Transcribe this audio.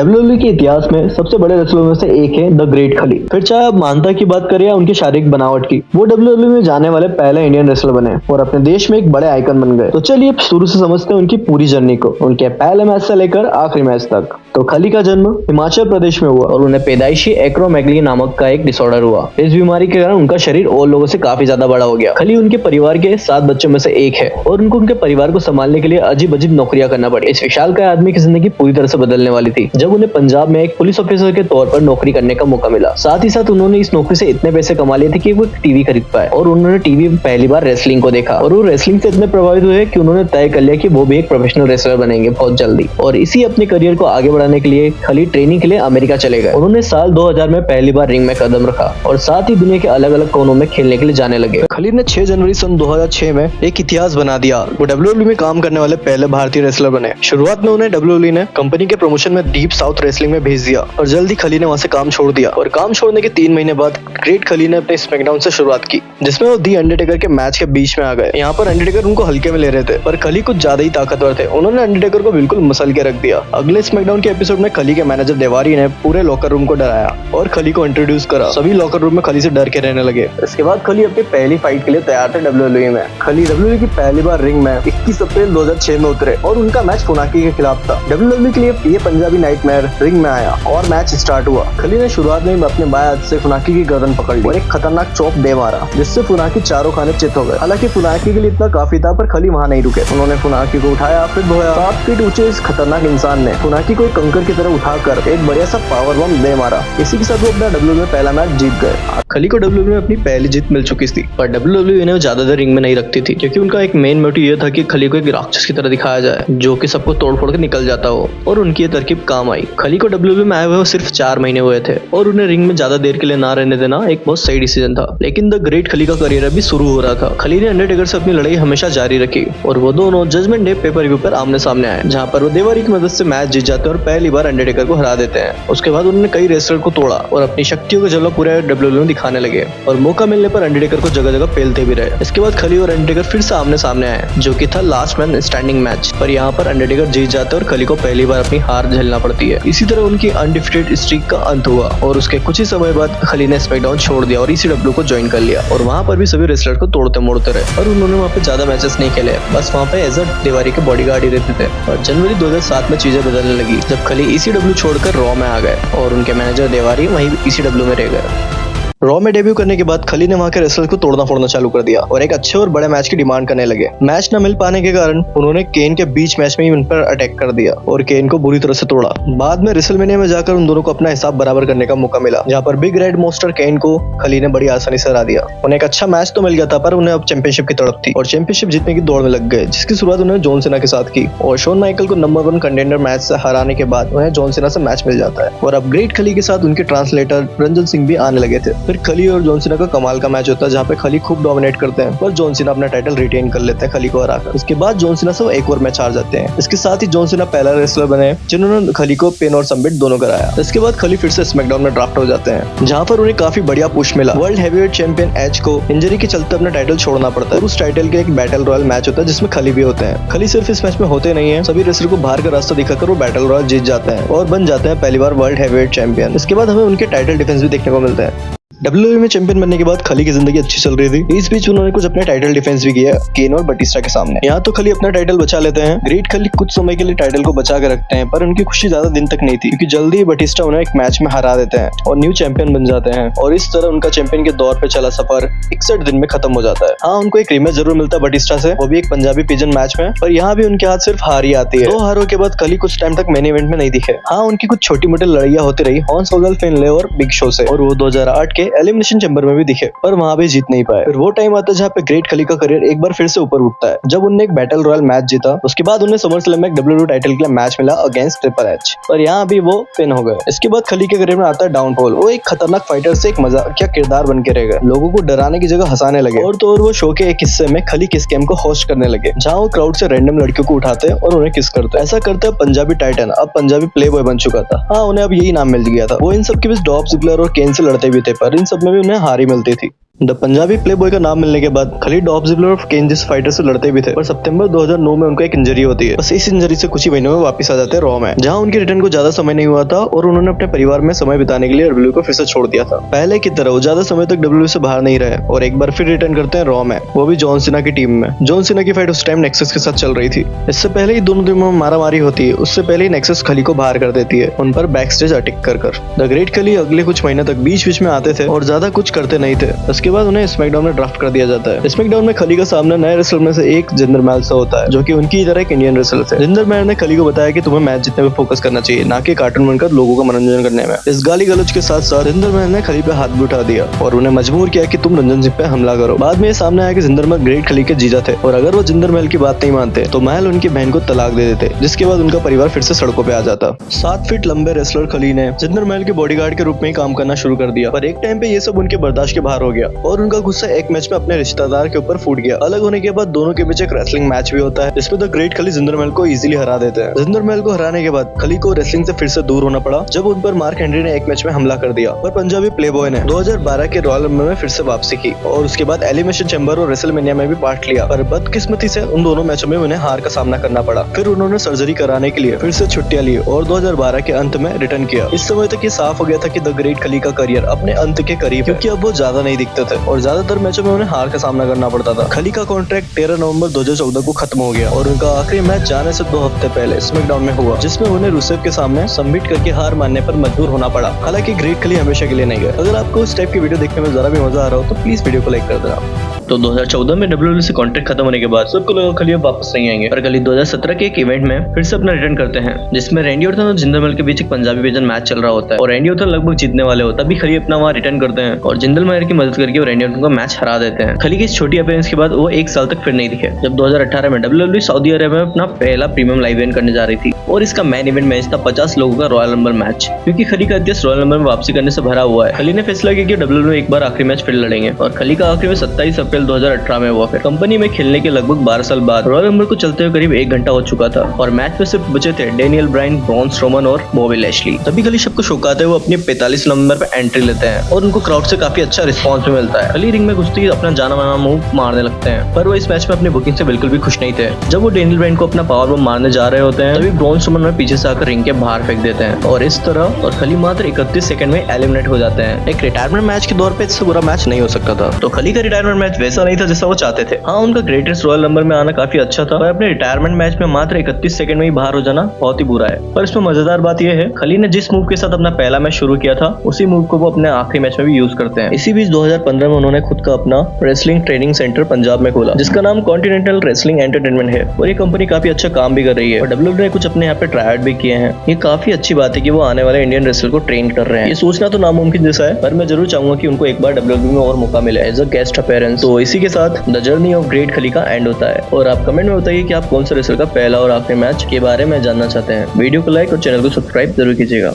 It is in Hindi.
डब्ल्यूडब्ल्यूई के इतिहास में सबसे बड़े रेसलर में से एक है द ग्रेट खली। फिर चाहे आप मानता की बात करें या उनकी शारीरिक बनावट की, वो डब्ल्यूडब्ल्यूई में जाने वाले पहले इंडियन रेसलर बने और अपने देश में एक बड़े आइकन बन गए। तो चलिए शुरू से समझते हैं उनकी पूरी जर्नी को, उनके पहले मैच से लेकर आखिरी मैच तक। तो खली का जन्म हिमाचल प्रदेश में हुआ और उन्हें पैदाइशी एक्रोमेगली नामक का एक डिसऑर्डर हुआ। इस बीमारी के कारण उनका शरीर और लोगों से काफी ज्यादा बड़ा हो गया। खली उनके परिवार के 7 बच्चों में से एक है और उनको उनके परिवार को संभालने के लिए अजीब अजीब नौकरियां करना पड़ी। इस विशालकाय आदमी की जिंदगी पूरी तरह से बदलने वाली थी जब उन्हें पंजाब में एक पुलिस ऑफिसर के तौर पर नौकरी करने का मौका मिला। साथ ही साथ उन्होंने इस नौकरी से इतने पैसे कमा लिए थे कि वो टीवी खरीद पाए और उन्होंने टीवी में पहली बार रेसलिंग को देखा और वो रेसलिंग से इतने प्रभावित हुए कि उन्होंने तय कर लिया कि वो भी एक प्रोफेशनल रेसलर बनेंगे बहुत जल्दी। और इसी अपने करियर को आगे बढ़ाने के लिए खली ट्रेनिंग के लिए अमेरिका चले गए। उन्होंने साल 2000 में पहली बार रिंग में कदम रखा और साथ ही दुनिया के अलग अलग कोनों में खेलने के लिए जाने लगे। खली ने 6 जनवरी सन 2006 में एक इतिहास बना दिया। वो डब्ल्यूडब्ल्यूई में काम करने वाले पहले भारतीय रेसलर बने। शुरुआत में उन्हें डब्ल्यूडब्ल्यूई ने कंपनी के प्रमोशन में डीप साउथ रेसलिंग में भेज दिया और जल्दी खली ने वहां से काम छोड़ दिया। और काम छोड़ने के 3 महीने बाद ग्रेट खली ने अपने स्मैकडाउन से शुरुआत की, जिसमें वो दी अंडरटेकर के मैच के बीच में आ गए। यहाँ पर अंडरटेकर उनको हल्के में ले रहे थे पर खली कुछ ज्यादा ही ताकतवर थे। उन्होंने अंडरटेकर को बिल्कुल मसल के रख दिया। अगले स्मैकडाउन के एपिसोड में खली के मैनेजर देवारी ने पूरे लॉकर रूम को डराया और खली को इंट्रोड्यूस करा। सभी लॉकर रूम में खली से डर के रहने लगे। इसके बाद खली अपनी पहली फाइट के लिए तैयार थे डब्ल्यूडब्ल्यूई में। खली डब्ल्यूडब्ल्यूई की पहली बार रिंग में 21 अप्रैल 2006 में उतरे और उनका मैच फुनाकी के खिलाफ था। डब्ल्यूडब्ल्यूई के लिए ये पंजाबी नाइटमेयर रिंग में आया और मैच स्टार्ट हुआ। खली ने शुरुआत में अपने बाएं हाथ से फुनाकी की गर्दन पकड़ ली और एक खतरनाक चॉप दे मारा, जिससे फुनाकी चारों खाने चित हो गए। हालांकि फुनाकी के लिए इतना काफी था पर खली वहां नहीं रुके। उन्होंने फुनाकी को उठाया फिर धोया। 7 फीट ऊंचे इस खतरनाक इंसान ने फुनाकी को एक कंकर की तरह उठाकर एक बढ़िया सा पावर बम दे मारा। इसी के साथ वो अपना डब्ल्यूडब्ल्यूई में पहला मैच जीत गए। खली को डब्ल्यूडब्ल्यूई में अपनी पहली जीत मिल चुकी थी पर डब्ल्यूडब्ल्यूई ने ज्यादा देर रिंग में नहीं रखती थी क्योंकि उनका एक मेन मोटिव ये था कि खली को एक राक्षस की तरह दिखाया जाए जो कि सबको तोड़ फोड़ के निकल जाता हो। और उनकी ये तरकीब काम आई। खली को डब्ल्यूडब्ल्यूई में आए हुए सिर्फ 4 महीने हुए थे और उन्हें रिंग में ज्यादा देर के लिए ना रहने देना एक बहुत सही डिसीजन था। लेकिन द ग्रेट खली का करियर अभी शुरू हो रहा था। खली ने अंडरटेकर से अपनी लड़ाई हमेशा जारी रखी और वो दोनों जजमेंट डे पेपर व्यू पर आमने सामने आए, जहाँ पर वो देवारी की मदद से मैच जीत जाते हैं और पहली बार अंडरटेकर को हरा देते हैं। उसके बाद उन्होंने कई रेसलर को तोड़ा और अपनी शक्तियों का जलवा पूरे डब्ल्यूडब्ल्यूई में दिखाने लगे और मौका मिलने पर अंडरटेकर को जगह जगह पेलते भी रहे। इसके बाद खली और अंडरटेकर फिर से आमने सामने आए, जो कि था लास्ट मैन स्टैंडिंग मैच। पर यहाँ पर अंडरटेकर जीत जाते और खली को पहली बार अपनी हार झेलना पड़ती है। इसी तरह उनकी अनडिफिटेड स्ट्रीक का अंत हुआ और उसके कुछ ही समय बाद खली ने स्मैकडाउन छोड़ दिया और ECW को ज्वाइन कर लिया और वहाँ पर भी सभी रेसलर को तोड़ते मोड़ते रहे। और उन्होंने वहाँ पे ज्यादा मैचेस नहीं खेले, बस वहाँ पे एज अ देवारी के बॉडीगार्ड ही रहते थे। और जनवरी 2007 में चीजें बदलने लगी जब खली ECW छोड़कर रॉ में आ गए और उनके मैनेजर देवारी वहीं ECW में रह गए। रॉ में डेब्यू करने के बाद खली ने वहां के रेसलर को तोड़ना फोड़ना चालू कर दिया और एक अच्छे और बड़े मैच की डिमांड करने लगे। मैच न मिल पाने के कारण उन्होंने केन के बीच मैच में ही उन पर अटैक कर दिया और केन को बुरी तरह से तोड़ा। बाद में रेसलमेनिया में जाकर उन दोनों को अपना हिसाब बराबर करने का मौका मिला, जहाँ पर बिग रेड मोस्टर केन को खली ने बड़ी आसानी से हरा दिया। उन्हें एक अच्छा मैच तो मिल गया था पर उन्हें अब चैंपियनशिप की तड़प थी और चैंपियनशिप जीतने की दौड़ में लग गए, जिसकी शुरुआत उन्होंने जॉन सीना के साथ की। और शॉन माइकल को नंबर 1 कंटेंडर मैच से हराने के बाद उन्हें जॉन सीना से मैच मिल जाता है और अब ग्रेट खली के साथ उनके ट्रांसलेटर रंजन सिंह भी आने लगे थे। फिर खली और जॉन का कमाल का मैच होता है जहाँ पे खली खूब डोमिनेट करते हैं पर जॉन सीना अपना टाइटल रिटेन कर लेते हैं खली को हराकर। इसके बाद जॉन सीना से एक और मैच हार जाते हैं। इसके साथ ही जॉन सीना पहला रेसलर बने जिन्होंने खली को पिन और सबमिट दोनों कराया। इसके बाद खली फिर से स्मैकडाउन में ड्राफ्ट हो जाते हैं, जहाँ पर उन्हें काफी बढ़िया पुश मिला। वर्ल्ड हैवीवेट चैंपियन एज को इंजरी के चलते अपना टाइटल छोड़ना पड़ता है और उस टाइटल के एक बैटल रॉयल मैच होता है जिसमें खली भी होते हैं। खली सिर्फ इस मैच में होते नहीं है, सभी रेसलर को बाहर का रास्ता दिखाकर वो बैटल रॉयल जीत जाते हैं और बन जाते हैं पहली बार वर्ल्ड हैवीवेट चैंपियन। इसके बाद हमें उनके टाइटल डिफेंस भी देखने को मिलते हैं। डब्ल्यूडब्ल्यूई में चैंपियन बनने के बाद खली की जिंदगी अच्छी चल रही थी। इस बीच उन्होंने कुछ अपने टाइटल डिफेंस भी किया केन और बटिस्टा के सामने। यहाँ तो खली अपना टाइटल बचा लेते हैं। ग्रेट खली कुछ समय के लिए टाइटल को बचा के रखते हैं पर उनकी खुशी ज्यादा दिन तक नहीं थी क्योंकि जल्दी ही बटिस्टा उन्हें एक मैच में हरा देते हैं और न्यू चैंपियन बन जाते हैं और इस तरह उनका चैंपियन के दौर पे चला सफर 61 दिन में खत्म हो जाता है। हाँ, उनको एक रीमैच जरूर मिलता है बटिस्टा से, वो भी एक पंजाबी पिजन मैच में, पर यहाँ भी उनके हाथ सिर्फ हार ही आती है। 2 हारों के बाद खली कुछ टाइम तक मेन इवेंट में नहीं दिखे। हाँ, उनकी कुछ छोटी मोटी लड़ाइयां होती रही हॉर्न्स होगल, फिनले और बिग शो से और वो 2008 के एलिमिनेशन चैम्बर में भी दिखे पर वहां भी जीत नहीं पाए। फिर वो टाइम आता है जहाँ पे ग्रेट खली का करियर एक बार फिर से ऊपर उठता है जब उन्होंने एक बैटल रॉयल मैच जीता। उसके बाद उन्हें समरस्लैम में डब्ल्यूडब्ल्यूई टाइटल के लिए मैच मिला अगेंस्ट ट्रिपल एच, पर यहाँ भी वो पिन हो गए। इसके बाद खली के करियर में आता है डाउनफॉल। वो एक खतरनाक फाइटर से एक मजाकिया किरदार बन के रह गए, लोगों को डराने की जगह हंसाने लगे और तो और वो शो के एक हिस्से में खली किस गेम को होस्ट करने लगे, जहाँ वो क्राउड से रैंडम लड़कियों को उठाते और उन्हें किस करते। ऐसा करते पंजाबी टाइटन अब पंजाबी प्ले बॉय बन चुका था। हाँ, उन्हें अब यही नाम मिल गया था। वो इन सब के बीच डॉल्फ जिगलर और केन से लड़ते भी थे पर इन सब में भी उन्हें हार ही मिलती थी। द पंजाबी प्लेबॉय का नाम मिलने के बाद खली डॉल्फ जिगलर और केन जैसे फाइटर से लड़ते भी थे, पर सितंबर 2009 में उनको एक इंजरी होती है। बस इस इंजरी से कुछ ही महीनों में वापस आ जाते हैं रॉ में, जहां उनके रिटर्न को ज्यादा समय नहीं हुआ था और उन्होंने अपने परिवार में समय बिताने के लिए डब्ल्यूडब्ल्यूई को फिर से छोड़ दिया था। पहले की तरह वो ज्यादा समय तक डब्ल्यूडब्ल्यूई से बाहर नहीं रहे और एक बार फिर रिटर्न करते हैं रॉ में, वो भी जॉन सीना की टीम में। जॉन सीना की फाइट उस टाइम नेक्सस के साथ चल रही थी। इससे पहले ही दोनों टीमों में मारामारी होती है, उससे पहले ही नेक्सस खली को बाहर कर देती है, उन पर बैक स्टेज अटैक कर। द ग्रेट खली अगले कुछ महीने तक बीच बीच में आते थे और ज्यादा कुछ करते नहीं थे। उसके बाद उन्हें स्मैकडाउन में ड्राफ्ट कर दिया जाता है। स्मैकडाउन में खली का सामना नए रेसलर में से एक जिंदर महल से होता है, जो कि उनकी तरह एक इंडियन रेसलर थे। जिंदर महल ने खली को बताया कि तुम्हें मैच जीतने पे फोकस करना चाहिए, ना कि कार्टून बनकर लोगों का मनोरंजन करने में। इस गाली गलौज के साथ साथ जिंदर महल ने खली पे हाथ भी उठा दिया और उन्हें मजबूर किया कि तुम रंजन सिंह पे हमला करो। बाद में ये सामने आया कि जिंदर महल ग्रेट खली के जीजा थे और अगर वो जिंदर महल की बात नहीं मानते तो महल उनकी बहन को तलाक दे देते, जिसके बाद उनका परिवार फिर से सड़कों पे आ जाता। 7 फीट लंबे रेसलर खली ने जिंदर महल के बॉडीगार्ड के रूप में काम करना शुरू कर दिया, पर एक टाइम पे ये सब उनके बर्दाश्त के बाहर हो गया और उनका गुस्सा एक मैच में अपने रिश्तेदार के ऊपर फूट गया। अलग होने के बाद दोनों के बीच एक रेसलिंग मैच भी होता है, जिसमें द ग्रेट खली जिंदर महल को इजीली हरा देते हैं। जिंदर महल को हराने के बाद खली को रेसलिंग से फिर से दूर होना पड़ा जब उन पर मार्क हेनरी ने एक मैच में हमला कर दिया, पर पंजाबी प्लेबॉय ने 2012 के रॉयल रंबल में फिर से वापसी की और उसके बाद एलिमिनेशन चैम्बर और रेसलमेनिया में भी पार्ट लिया, पर बदकिस्मती से उन दोनों मैचों में उन्हें हार का सामना करना पड़ा। फिर उन्होंने सर्जरी कराने के लिए फिर से छुट्टियां ली और 2012 के अंत में रिटर्न किया। इस समय तक ये साफ हो गया था कि द ग्रेट खली का करियर अपने अंत के करीब, क्योंकि अब वो ज्यादा नहीं दिखते थे और ज्यादातर मैचों में उन्हें हार का सामना करना पड़ता था। खली का कॉन्ट्रैक्ट 13 नवंबर 2014 को खत्म हो गया और उनका आखिरी मैच जाने से 2 हफ्ते पहले स्मैकडाउन में हुआ, जिसमें उन्हें रुसेव के सामने सबमिट करके हार मानने पर मजबूर होना पड़ा। हालांकि ग्रेट खली हमेशा के लिए नहीं गए। अगर आपको इस टाइप की वीडियो देखने में जरा भी मजा आ रहा हो तो प्लीज वीडियो को लाइक कर देना। तो 2014 में डब्ल्यूडब्ल्यूई से कॉन्ट्रैक्ट खत्म होने के बाद सबको लगा खली अब वापस नहीं आएंगे, पर खली 2017 के एक इवेंट में फिर से अपना रिटर्न करते हैं, जिसमें रैंडी ऑर्टन और जिंदर महल के बीच एक पंजाबी वेजन मैच चल रहा होता है और रैंडी ऑर्टन लगभग जीतने वाले होता है। तभी खली अपना वहां रिटर्न करते हैं और जिंदर महल की मदद करके वो रैंडी ऑर्टन को मैच हरा देते हैं। खली की इस छोटी अपीयरेंस के बाद वो 1 साल तक फिर नहीं दिखे, जब 2018 में डब्ल्यूडब्ल्यूई सऊदी अरब में अपना पहला प्रीमियम लाइव इवेंट करने जा रही थी और इसका मेन इवेंट मैच था 50 लोगों का रॉयल रंबल मैच। क्योंकि खली का इतिहास रॉयल रंबल में वापसी करने से भरा हुआ है, खली ने फैसला किया कि डब्ल्यूडब्ल्यूई एक बार आखिरी मैच फिर लड़ेंगे और खली का आखिरी मैच 27 अप्रैल 2018 में हुआ। फिर कंपनी में खेलने के लगभग 12 साल बाद रॉयल रंबल को चलते हुए करीब 1 घंटा हो चुका था और मैच में सिर्फ बचे थे डेनियल ब्रायन, ब्रॉन स्ट्रोमन और बॉबी लैशली। तभी खली सबको शौकाते हुए अपनी 45 नंबर पे एंट्री लेते हैं और उनको क्राउड से काफी अच्छा रिस्पांस भी मिलता है। खली रिंग में घुसते ही अपना जाना माना मूव मारने लगते हैं, पर वो इस मैच में अपनी बुकिंग से बिल्कुल भी खुश नहीं थे। जब वो डेनियल ब्रायन को अपना पावर बम मारने जा रहे होते हैं तभी ब्रॉन स्ट्रोमन में पीछे से आकर रिंग के बाहर फेंक देते हैं और इस तरह और खली मात्र 31 सेकंड में एलिमिनेट हो जाते हैं। एक रिटायरमेंट मैच के दौर पे इससे बुरा मैच नहीं हो सकता था। तो खली का रिटायरमेंट मैच वैसा नहीं था जैसा वो चाहते थे। हाँ, उनका ग्रेटेस्ट रॉयल नंबर में आना काफी अच्छा था, पर अपने रिटायरमेंट मैच में मात्र 31 सेकंड में ही बाहर हो जाना बहुत ही बुरा है। पर इसमें मजेदार बात यह है खली ने जिस मूव के साथ अपना पहला मैच शुरू किया था उसी मूव को वो अपने आखिरी मैच में भी यूज करते हैं। इसी बीच 2015 में उन्होंने खुद का अपना रेसलिंग ट्रेनिंग सेंटर पंजाब में खोला, जिसका नाम कॉन्टिनेंटल रेसलिंग एंटरटेनमेंट है और ये कंपनी काफी अच्छा काम भी कर रही है और डब्ल्यूडब्ल्यूई ने कुछ अपने यहाँ पे ट्राई आउट भी किए हैं। ये काफी अच्छी बात है कि वो आने वाले इंडियन रेसलर को ट्रेन कर रहे हैं। ये सोचना तो नामुमकिन जैसा है, पर मैं जरूर चाहूंगा कि उनको एक बार डब्ल्यूडब्ल्यूई में और मौका मिले एज अ गेस्ट अपीयरेंस। तो इसी के साथ द जर्नी ऑफ ग्रेट खली का एंड होता है और आप कमेंट में बताइए कि आप कौन से रेसलर का पहला और आखिरी मैच के बारे में जानना चाहते हैं। वीडियो को लाइक और चैनल को सब्सक्राइब जरूर कीजिएगा।